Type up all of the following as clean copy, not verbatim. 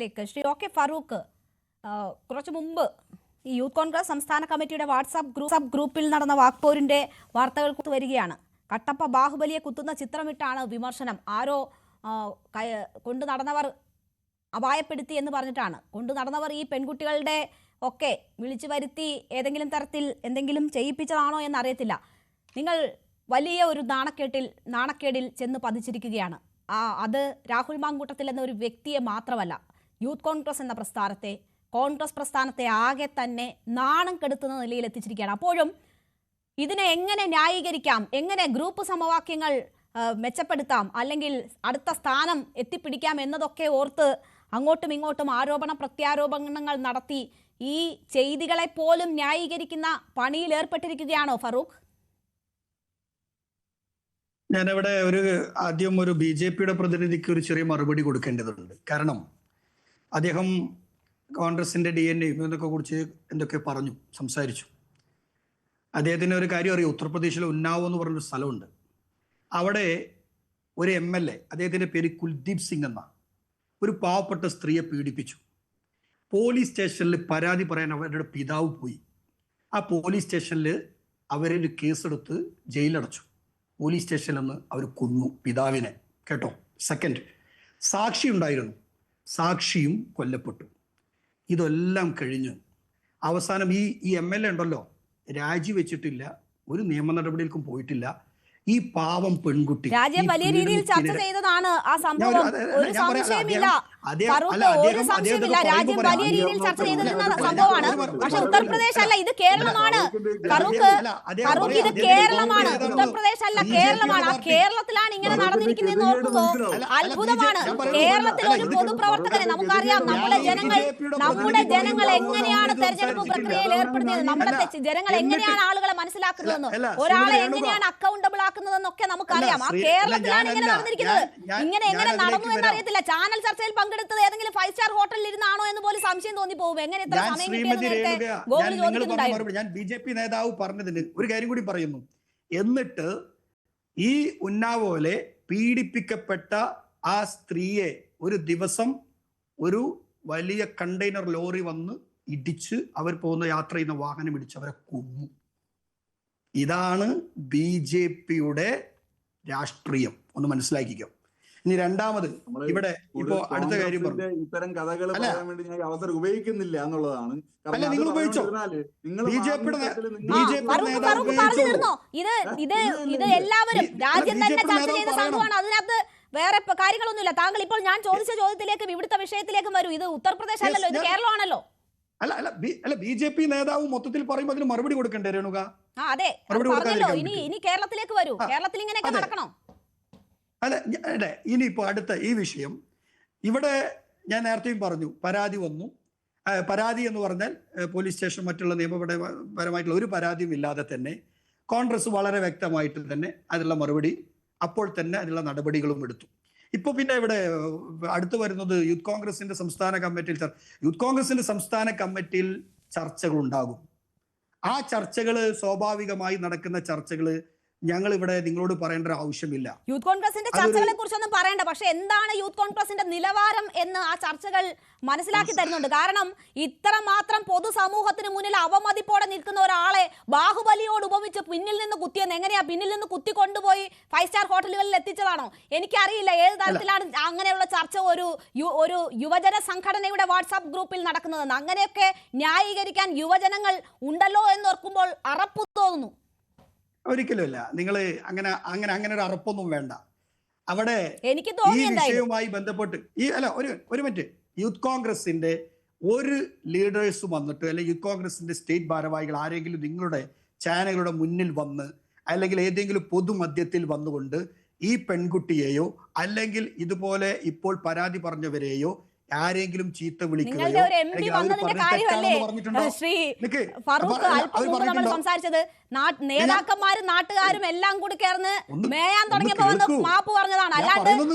ചർച്ചയിലേക്ക്. ശ്രീ OK ഫറൂഖ്, കുറച്ചു മുമ്പ് ഈ യൂത്ത് കോൺഗ്രസ് സംസ്ഥാന കമ്മിറ്റിയുടെ വാട്സാപ്പ് ഗ്രൂപ്പിൽ നടന്ന വാക്പോരിന്റെ വാർത്തകൾ വരികയാണ്. കട്ടപ്പ ബാഹുബലിയെ കുത്തുന്ന ചിത്രമിട്ടാണ് വിമർശനം. ആരോ കൊണ്ടു നടന്നവർ അപായപ്പെടുത്തി എന്ന് പറഞ്ഞിട്ടാണ്. കൊണ്ടു നടന്നവർ ഈ പെൺകുട്ടികളുടെ ഒക്കെ വിളിച്ചു വരുത്തി ഏതെങ്കിലും തരത്തിൽ എന്തെങ്കിലും ചെയ്യിപ്പിച്ചതാണോ എന്നറിയത്തില്ല. നിങ്ങൾ വലിയ ഒരു നാണക്കേടിൽ ചെന്ന് പതിച്ചിരിക്കുകയാണ്. അത് രാഹുൽ മാങ്കൂട്ടത്തിൽ എന്ന ഒരു വ്യക്തിയെ മാത്രമല്ല, യൂത്ത് കോൺഗ്രസ് എന്ന പ്രസ്ഥാനത്തെ, കോൺഗ്രസ് പ്രസ്ഥാനത്തെ ആകെ തന്നെ നാണം കെടുത്തുന്ന നിലയിൽ എത്തിച്ചിരിക്കുകയാണ്. അപ്പോഴും ഇതിനെ എങ്ങനെ ന്യായീകരിക്കാം, എങ്ങനെ ഗ്രൂപ്പ് സമവാക്യങ്ങൾ മെച്ചപ്പെടുത്താം, അല്ലെങ്കിൽ അടുത്ത സ്ഥാനം എത്തിപ്പിടിക്കാം എന്നതൊക്കെ ഓർത്ത് അങ്ങോട്ടും ഇങ്ങോട്ടും ആരോപണ പ്രത്യാരോപണങ്ങൾ നടത്തി ഈ ചെയ്തികളെ പോലും ന്യായീകരിക്കുന്ന പണിയിൽ ഏർപ്പെട്ടിരിക്കുകയാണോ ഫറൂഖ്? ഞാനിവിടെ ആദ്യം ഒരു BJPയുടെ പ്രതിനിധിക്ക് ഒരു ചെറിയ മറുപടി കൊടുക്കേണ്ടതുണ്ട്. കാരണം അദ്ദേഹം കോൺഗ്രസിന്റെ DNA എന്നൊക്കെ കുറിച്ച് എന്തൊക്കെ സംസാരിച്ചു. അദ്ദേഹത്തിന് ഒരു കാര്യം അറിയാം, ഉത്തർപ്രദേശിലെ ഉന്നാവ് എന്ന് പറഞ്ഞൊരു സ്ഥലമുണ്ട്. അവിടെ ഒരു MLA, അദ്ദേഹത്തിന്റെ പേര് കുൽദീപ് സിംഗ് എന്ന ഒരു പാവപ്പെട്ട സ്ത്രീയെ പീഡിപ്പിച്ചു. പോലീസ് സ്റ്റേഷനിൽ പരാതി പറയാൻ അവരുടെ പിതാവ് പോയി. ആ പോലീസ് സ്റ്റേഷനിൽ അവരൊരു കേസെടുത്ത് ജയിലടച്ചു. പോലീസ് സ്റ്റേഷനിൽ നിന്ന് അവർ കൊന്നു പിതാവിനെ. കേട്ടോ, സെക്കൻഡ്, സാക്ഷി ഉണ്ടായിരുന്നു, സാക്ഷിയും കൊല്ലപ്പെട്ടു. ഇതെല്ലാം കഴിഞ്ഞ് അവസാനം ഈ MLA ഉണ്ടല്ലോ, രാജിവെച്ചിട്ടില്ല, ഒരു നിയമ നടപടികൾക്കും പോയിട്ടില്ല. ഈ പാവം പെൺകുട്ടി രാജ്യം വലിയ രീതിയിൽ ചർച്ച ചെയ്തതാണ് ആ സംഭവം, ഒരു സംശയമില്ല. ഒരു സംശയമില്ല, രാജ്യം വലിയ രീതിയിൽ ചർച്ച ചെയ്തിരുന്ന സംഭവമാണ്. പക്ഷെ ഉത്തർപ്രദേശ് അല്ല, ഇത് കേരളമാണ് ഫറൂഖ്. ഇത് കേരളമാണ്, ഉത്തർപ്രദേശ് അല്ല, കേരളമാണ്. ആ കേരളത്തിലാണ് ഇങ്ങനെ നടന്നിരിക്കുന്നതെന്ന് ഓർക്കുമ്പോ അത്ഭുതമാണ്. കേരളത്തിലെ ഒരു പൊതുപ്രവർത്തകനെ നമുക്കറിയാം, നമ്മുടെ ജനങ്ങൾ എങ്ങനെയാണ് തെരഞ്ഞെടുപ്പ് പ്രക്രിയയിൽ ഏർപ്പെടുന്നത്, നമ്മുടെ ജനങ്ങൾ എങ്ങനെയാണ് ആളുകളെ മനസ്സിലാക്കുന്നതെന്ന്, ഒരാളെ എങ്ങനെയാണ് അക്കൗണ്ടബിൾ ആക്കുന്നതെന്നൊക്കെ നമുക്കറിയാം. ആ കേരളത്തിലാണ് ഇങ്ങനെ നടന്നിരിക്കുന്നത്. ഇങ്ങനെ എങ്ങനെ നടന്നു എന്നറിയത്തില്ല. ചാനൽ ചർച്ചയിൽ പങ്കെടുത്തത് ഏതെങ്കിലും 5 സ്റ്റാർ ഹോട്ടലിൽ ഇരുന്നാണോ എന്ന് പോലും സംശയം തോന്നിപ്പോകും. എങ്ങനെ ഇത്ര സമയം കിട്ടിയെന്ന് ഞാൻ BJP നേതാവ് പറഞ്ഞതിന് ഒരു കാര്യം കൂടി പറയുന്നു. എന്നിട്ട് ഈ ഉന്നാവോലെ പീഡിപ്പിക്കപ്പെട്ട ആ സ്ത്രീയെ ഒരു ദിവസം ഒരു വലിയ കണ്ടെയ്നർ ലോറി വന്ന് ഇടിച്ച് അവർ പോകുന്ന യാത്ര ചെയ്യുന്ന വാഹനം ഇടിച്ച് അവരെ കൊന്നു. ഇതാണ് BJPയുടെ രാഷ്ട്രീയം, ഒന്ന് മനസ്സിലാക്കിക്കോ. ഇനി രണ്ടാമത്, ഇവിടെ ഇപ്പോ അടുത്ത കാര്യം പറഞ്ഞു, ഇത്തരം കഥകൾ പറയാൻ വേണ്ടി ഞാൻ അവസരം ഉപയോഗിക്കുന്നില്ല എന്നുള്ളതാണ്. അല്ല, നിങ്ങൾ ഉപയോഗിച്ചോ? ഇത് എല്ലാവരും രാജ്യം തന്നെ ചർച്ച ചെയ്ത സംഭവമാണ്. അതിനകത്ത് വേറെ കാര്യങ്ങളൊന്നുമില്ല. താങ്കൾ ഇപ്പോൾ ഞാൻ ചോദിച്ച ചോദ്യത്തിലേക്കും ഇവിടുത്തെ വിഷയത്തിലേക്കും വരൂ. ഇത് ഉത്തർപ്രദേശ് അല്ലല്ലോ, ഇത് കേരളമാണല്ലോ. അല്ല BJP നേതാവ് മൊത്തത്തിൽ പറയുമ്പോൾ അതിന് മറുപടി കൊടുക്കണ്ടേ രേണുക? അതെ, ഇനി കേരളത്തിലേക്ക് വരൂ. കേരളത്തിൽ ഇങ്ങനെയൊക്കെ നടക്കണോ? അതെ, ഇനിയിപ്പോ അടുത്ത ഈ വിഷയം, ഇവിടെ ഞാൻ നേരത്തെയും പറഞ്ഞു, പരാതി വന്നു. പരാതി എന്ന് പറഞ്ഞാൽ പോലീസ് സ്റ്റേഷൻ മറ്റുള്ള നിയമപരമായിട്ടുള്ള ഒരു പരാതിയും ഇല്ലാതെ തന്നെ കോൺഗ്രസ് വളരെ വ്യക്തമായിട്ട് തന്നെ അതിനുള്ള മറുപടി, അപ്പോൾ തന്നെ അതിനുള്ള നടപടികളും എടുത്തു. ഇപ്പൊ പിന്നെ ഇവിടെ അടുത്ത് വരുന്നത് യൂത്ത് കോൺഗ്രസിന്റെ സംസ്ഥാന കമ്മിറ്റിയിൽ ചർച്ചകൾ ഉണ്ടാകും. ആ ചർച്ചകൾ സ്വാഭാവികമായി നടക്കുന്ന ചർച്ചകൾ ഞങ്ങൾ ഇവിടെ നിങ്ങളോട് പറയേണ്ട ആവശ്യമില്ല. യൂത്ത് കോൺഗ്രസിന്റെ ചർച്ചകളെ കുറിച്ചൊന്നും പറയണ്ട. പക്ഷെ എന്താണ് യൂത്ത് കോൺഗ്രസിന്റെ നിലവാരം എന്ന് ആ ചർച്ചകൾ മനസ്സിലാക്കി തരുന്നുണ്ട്. കാരണം ഇത്രമാത്രം പൊതുസമൂഹത്തിന് മുന്നിൽ അവമതിപ്പോടെ നിൽക്കുന്ന ഒരാളെ ബാഹുബലിയോട് ഉപമിച്ച് പിന്നിൽ നിന്ന് കുത്തിയെന്ന് എങ്ങനെയാ? പിന്നിൽ നിന്ന് കുത്തി കൊണ്ടുപോയി 5 സ്റ്റാർ ഹോട്ടലുകളിൽ എത്തിച്ചതാണോ? എനിക്കറിയില്ല ഏത് തരത്തിലാണ് അങ്ങനെയുള്ള ചർച്ച ഒരു യുവജന സംഘടനയുടെ വാട്സാപ്പ് ഗ്രൂപ്പിൽ നടക്കുന്നതെന്ന്. അങ്ങനെയൊക്കെ ന്യായീകരിക്കാൻ യുവജനങ്ങൾ ഉണ്ടല്ലോ എന്നോർക്കുമ്പോൾ അറപ്പ് തോന്നുന്നു. ഒരിക്കലുമല്ല. നിങ്ങൾ അങ്ങനെ ഒരു അറപ്പൊന്നും വേണ്ട. അവിടെ എനിക്ക് ഈ വിഷയവുമായി ബന്ധപ്പെട്ട് ഒരു മിനിറ്റ്, യൂത്ത് കോൺഗ്രസിന്റെ ഒരു ലീഡേഴ്സ് വന്നിട്ട്, അല്ലെങ്കിൽ യൂത്ത് കോൺഗ്രസിന്റെ സ്റ്റേറ്റ് ഭാരവാഹികൾ ആരെങ്കിലും നിങ്ങളുടെ ചാനലുകളുടെ മുന്നിൽ വന്ന്, അല്ലെങ്കിൽ ഏതെങ്കിലും പൊതുമധ്യത്തിൽ വന്നുകൊണ്ട് ഈ പെൺകുട്ടിയെയോ അല്ലെങ്കിൽ ഇതുപോലെ ഇപ്പോൾ പരാതി പറഞ്ഞവരെയോ ആരെങ്കിലും ചീത്ത വിളിക്കുകയോ സംസാരിച്ചത് നേതാക്കന്മാരും നാട്ടുകാരും എല്ലാം കൂടി ചേർന്ന് മേയാൻ തുടങ്ങിയപ്പോ വന്ന് മാപ്പ് പറഞ്ഞതാണ്. അല്ലാണ്ട്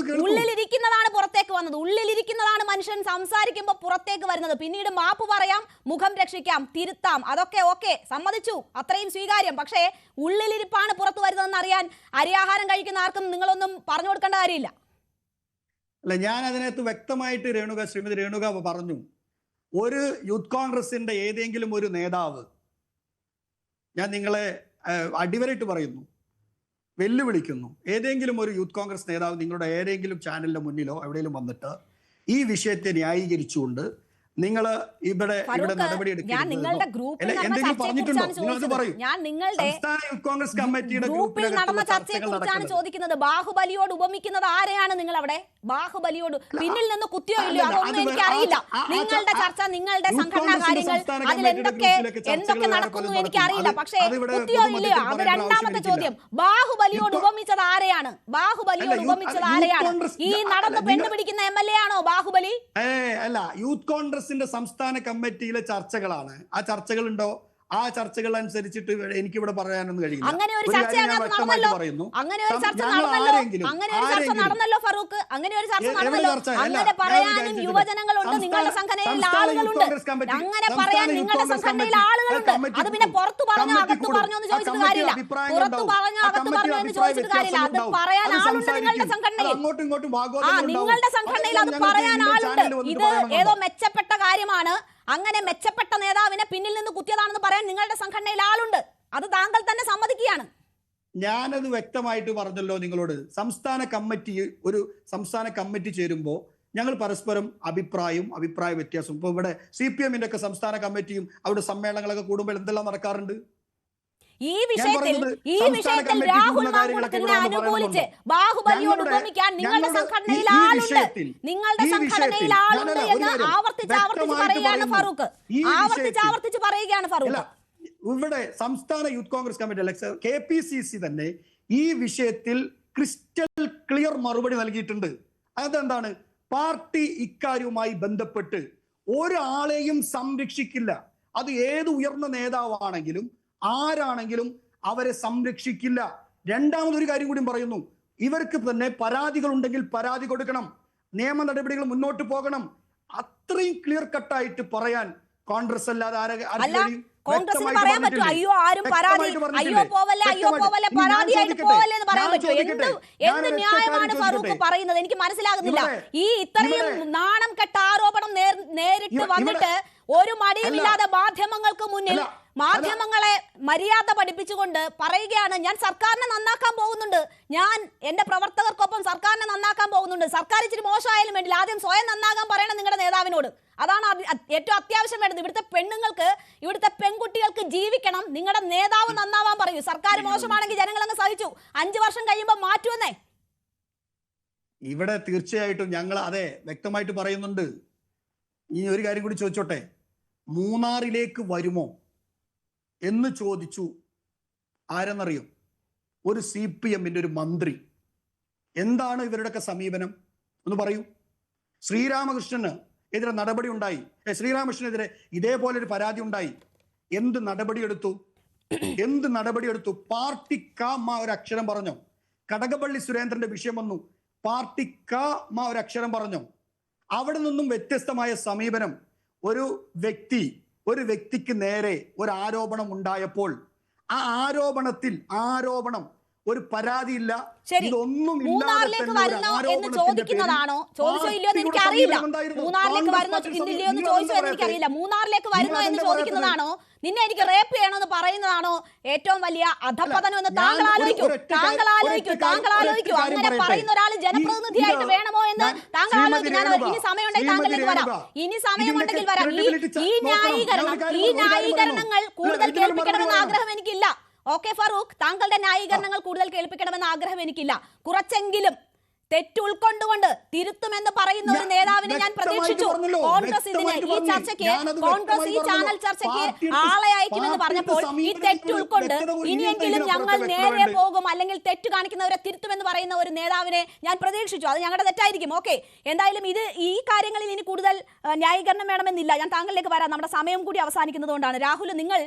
ഉള്ളിലിരിക്കുന്നതാണ് പുറത്തേക്ക് വന്നത്. ഉള്ളിലിരിക്കുന്നതാണ് മനുഷ്യൻ സംസാരിക്കുമ്പോ പുറത്തേക്ക് വരുന്നത്. പിന്നീട് മാപ്പ് പറയാം, മുഖം രക്ഷിക്കാം, തിരുത്താം, അതൊക്കെ ഓക്കെ, സമ്മതിച്ചു, അത്രയും സ്വീകാര്യം. പക്ഷേ ഉള്ളിലിരിപ്പാണ് പുറത്തു വരുന്നതെന്ന് അറിയാൻ അരിയാഹാരം കഴിക്കുന്ന ആർക്കും നിങ്ങളൊന്നും പറഞ്ഞു കൊടുക്കേണ്ട കാര്യമില്ല. അല്ല, ഞാൻ അതിനകത്ത് വ്യക്തമായിട്ട് ശ്രീമതി രേണുക പറഞ്ഞു, ഒരു യൂത്ത് കോൺഗ്രസിന്റെ ഏതെങ്കിലും ഒരു നേതാവ്, ഞാൻ നിങ്ങളെ അടിവരയിട്ട് പറയുന്നു, വെല്ലുവിളിക്കുന്നു, ഏതെങ്കിലും ഒരു യൂത്ത് കോൺഗ്രസ് നേതാവ് നിങ്ങളുടെ ഏതെങ്കിലും ചാനലിന്റെ മുന്നിലോ എവിടെയെങ്കിലും വന്നിട്ട് ഈ വിഷയത്തെ ന്യായീകരിച്ചുകൊണ്ട് നിങ്ങൾ ഇവിടെ നടപടി ഗ്രൂപ്പിൽ നടന്ന ചർച്ചയെ കുറിച്ചാണ് ചോദിക്കുന്നത്. ബാഹുബലിയോട് ഉപമിക്കുന്നത് ആരെയാണ് നിങ്ങൾ അവിടെ? ബാഹുബലിയോട് പിന്നിൽ നിന്ന് കുത്തിയോ ഇല്ലയോ അതൊന്നും എനിക്കറിയില്ല. നിങ്ങളുടെ ചർച്ച, നിങ്ങളുടെ സംഘടനാ കാര്യങ്ങൾ, അതിലെന്തൊക്കെ നടക്കുന്നു എനിക്കറിയില്ല. പക്ഷേ കുത്തിയോ ഇല്ലയോ അത് രണ്ടാമത്തെ ചോദ്യം. ബാഹുബലിയോട് ഉപമിച്ചത് ആരെയാണ്? ബാഹുബലിയോട് ഉപമിച്ചത് ആരെയാണ്? ഈ നടന്ന് പെണ്ണുപിടിക്കുന്ന MLA ആണോ ബാഹുബലി? അല്ല, യൂത്ത് കോൺഗ്രസിന്റെ സംസ്ഥാന കമ്മിറ്റിയിലെ ചർച്ചകളാണ്. ആ ചർച്ചകളുണ്ടോ? ആ ചർച്ചകൾ അനുസരിച്ചിട്ട് എനിക്കിവിടെ പറയാനൊന്നും കഴിയില്ല. അങ്ങനെ ഒരു ചർച്ച നടന്നല്ലോ ഫറൂഖ്. അങ്ങനെ ഒരു ചർച്ച നടന്നല്ലോ. അങ്ങനെ പറയാനും യുവജനങ്ങളുണ്ട്, നിങ്ങളുടെ സംഘടനയിൽ ആളുകളുണ്ട്. അങ്ങനെ പറയാൻ നിങ്ങളുടെ സംഘടനയിൽ ആളുകളുണ്ട്. അത് പിന്നെ പുറത്തു പറഞ്ഞോ അകത്ത് പറഞ്ഞോ എന്ന് ചോദിച്ചിട്ട് കാര്യമില്ല. പുറത്തു പറഞ്ഞോ അകത്ത് പറഞ്ഞോ എന്ന് ചോദിച്ചിട്ട് കാര്യമില്ല. അത് പറയാൻ ആളുണ്ട് നിങ്ങളുടെ സംഘടനയിൽ. നിങ്ങളുടെ സംഘടനയിൽ അത് പറയാൻ ആളുണ്ട്. ഇത് ഏതോ മെച്ചപ്പെട്ട കാര്യമാണ്, അങ്ങനെ മെച്ചപ്പെട്ട നേതാവിനെ പിന്നിൽ നിന്ന് കുത്തിയതാണെന്ന് പറയാൻ നിങ്ങളുടെ സംഘടനയിൽ ആളുണ്ട്. അത് താങ്കൾ തന്നെ സമ്മതിക്കുകയാണ്. ഞാനത് വ്യക്തമായിട്ട് പറഞ്ഞല്ലോ നിങ്ങളോട്. സംസ്ഥാന കമ്മിറ്റി ചേരുമ്പോൾ ഞങ്ങൾ പരസ്പരം അഭിപ്രായ വ്യത്യാസം. ഇപ്പൊ ഇവിടെ CPM-ന്റെ ഒക്കെ സംസ്ഥാന കമ്മിറ്റിയും അവിടെ സമ്മേളനങ്ങളൊക്കെ കൂടുമ്പോൾ എന്തെല്ലാം നടക്കാറുണ്ട്. ഈ വിഷയത്തിൽ രാഹുൽ മാങ്കൂട്ടത്തിനെ അനുകൂലിച്ച് ബാഹുബലിയോട് ഉപമിക്കാൻ നിങ്ങളുടെ സംഘടനയിൽ ആളുണ്ട്. നിങ്ങളുടെ സംഘടനയിൽ ആളുണ്ട് എന്ന് ആവർത്തിച്ച് പറയുകയാണ് ഫറൂഖ്. ആവർത്തിച്ച് പറയുകയാണ് ഫറൂഖ്. ഇവിടെ സംസ്ഥാന യൂത്ത് കോൺഗ്രസ് കമ്മിറ്റി KPCC തന്നെ ഈ വിഷയത്തിൽ ക്രിസ്റ്റൽ ക്ലിയർ മറുപടി നൽകിയിട്ടുണ്ട്. അതെന്താണ്? പാർട്ടി ഇക്കാര്യവുമായി ബന്ധപ്പെട്ട് ഒരാളെയും സംരക്ഷിക്കില്ല. അത് ഏത് ഉയർന്ന നേതാവാണെങ്കിലും ആരാണെങ്കിലും അവരെ സംരക്ഷിക്കില്ല. രണ്ടാമതൊരു കാര്യം കൂടി പറയുന്നു, ഇവർക്ക് തന്നെ പരാതികൾ ഉണ്ടെങ്കിൽ പരാതി കൊടുക്കണം, നിയമ നടപടികൾ മുന്നോട്ട് പോകണം. അത്രയും ക്ലിയർ കട്ടായിട്ട് പറയാൻ കോൺഗ്രസ് അല്ലാതെ കോൺഗ്രസിന് പറയാൻ പറ്റും അയ്യോ ആരും പരാതി അയ്യോ പോവല്ലേ പരാതിയായിട്ട് പോവല്ലേ എന്ന് പറയാൻ പറ്റുമോ? എന്ത് ന്യായമാണ് ഫറൂഖ് പറയുന്നത്? എനിക്ക് മനസ്സിലാകുന്നില്ല. ഈ ഇത്രയും നാണം കെട്ട ആരോപണം നേരിട്ട് വന്നിട്ട് ഒരു മടിയുമില്ലാതെ മാധ്യമങ്ങൾക്ക് മുന്നിൽ മാധ്യമങ്ങളെ മര്യാദ പഠിപ്പിച്ചുകൊണ്ട് പറയുകയാണ്, ഞാൻ സർക്കാരിനെ നന്നാക്കാൻ പോകുന്നുണ്ട്, ഞാൻ എന്റെ പ്രവർത്തകർക്കൊപ്പം സർക്കാരിനെ നന്നാക്കാൻ പോകുന്നുണ്ട്. സർക്കാർ ഇച്ചിരി മോശമായാലും വേണ്ടില്ല, ആദ്യം സ്വയം നന്നാകാൻ പറയണം നിങ്ങളുടെ നേതാവിനോട്. അതാണ് ഏറ്റവും അത്യാവശ്യം വേണ്ടത്. ഇവിടുത്തെ പെണ്ണുങ്ങൾക്ക്, ഇവിടുത്തെ പെൺകുട്ടികൾക്ക് ജീവിക്കണം. നിങ്ങളുടെ നേതാവ് നന്നാവാൻ പറയൂ. സർക്കാർ മോശമാണെങ്കിൽ ജനങ്ങളങ്ങ് സഹിച്ചു, 5 വർഷം കഴിയുമ്പോൾ മാറ്റുമെന്നേ. ഇവിടെ തീർച്ചയായിട്ടും ഞങ്ങൾ അതെ വ്യക്തമായിട്ട് പറയുന്നുണ്ട്. ഈ ഒരു കാര്യം കൂടി ചോദിച്ചോട്ടെ, മൂന്നാറിലേക്ക് വരുമോ എന്ന് ചോദിച്ചു. ആരെന്നറിയോ? ഒരു CPM-ന്റെ ഒരു മന്ത്രി. എന്താണ് ഇവരുടെയൊക്കെ സമീപനം ഒന്ന് പറയൂ. ശ്രീരാമകൃഷ്ണന് എതിരെ നടപടി ഉണ്ടായി. ശ്രീരാമകൃഷ്ണനെതിരെ ഇതേപോലെ ഒരു പരാതി ഉണ്ടായി. എന്ത് നടപടിയെടുത്തു? പാർട്ടി ഒരു അക്ഷരം പറഞ്ഞോ? കടകംപള്ളി സുരേന്ദ്രന്റെ വിഷയം വന്നു, പാർട്ടി ഒരു അക്ഷരം പറഞ്ഞോ? അവിടെ നിന്നും വ്യത്യസ്തമായ സമീപനം. ഒരു വ്യക്തിക്ക് നേരെ ഒരു ആരോപണം ഉണ്ടായപ്പോൾ ആ ആരോപണം ഒരു പരാതിയില്ല, ഇതൊന്നും മൂന്നാറിലേക്ക് വരുന്നോ എന്ന് ചോദിക്കുന്നതാണോ? ചോദിച്ചോ ഇല്ലയോ എന്ന് എനിക്കറിയില്ല. മൂന്നാറിലേക്ക് വരുന്നോ ഇല്ലയോ എന്ന് ചോദിച്ചോ എന്ന് എനിക്കറിയില്ല. മൂന്നാറിലേക്ക് വരുന്നോ എന്ന് ചോദിക്കുന്നതാണോ? നിന്നെ എനിക്ക് റേപ്പ് ചെയ്യണമെന്ന് പറയുന്നതാണോ ഏറ്റവും വലിയ അധപതനം എന്ന് താങ്കൾ ആലോചിക്കൂ. അങ്ങനെ പറയുന്ന ഒരാൾ ജനപ്രതിനിധിയായിട്ട് വേണമോ എന്ന് താങ്കൾ ആലോചിക്കും. ഞാൻ ഇനി സമയമുണ്ടെങ്കിൽ താങ്കളിലേക്ക് വരാം. ഈ ന്യായീകരണങ്ങൾ കൂടുതൽ കേൾപ്പിക്കണമെന്ന് ആഗ്രഹം എനിക്കില്ല. ഓക്കെ ഫറൂഖ്, താങ്കളുടെ ന്യായീകരണങ്ങൾ കൂടുതൽ കേൾപ്പിക്കണമെന്ന ആഗ്രഹം എനിക്കില്ല. കുറച്ചെങ്കിലും തെറ്റ് ഉൾക്കൊണ്ടുകൊണ്ട് തിരുത്തുമെന്ന് പറയുന്ന ഒരു നേതാവിനെ ഞാൻ പ്രതീക്ഷിച്ചു. കോൺഗ്രസ് ഈ ചാനൽ ചർച്ചയ്ക്ക് ആളെ അയക്കുമെന്ന് പറഞ്ഞപ്പോൾ ഈ തെറ്റ് ഉൾക്കൊണ്ട് ഇനിയെങ്കിലും ഞങ്ങൾ നേരെ പോകും, അല്ലെങ്കിൽ തെറ്റ് കാണിക്കുന്നവരെ തിരുത്തുമെന്ന് പറയുന്ന ഒരു നേതാവിനെ ഞാൻ പ്രതീക്ഷിച്ചു. അത് ഞങ്ങളുടെ തെറ്റായിരിക്കും. ഓക്കെ, എന്തായാലും ഈ കാര്യങ്ങളിൽ ഇനി കൂടുതൽ ന്യായീകരണം വേണമെന്നില്ല. ഞാൻ താങ്കളിലേക്ക് വരാം, നമ്മുടെ സമയം കൂടി അവസാനിക്കുന്നതുകൊണ്ടാണ്. രാഹുൽ, നിങ്ങൾ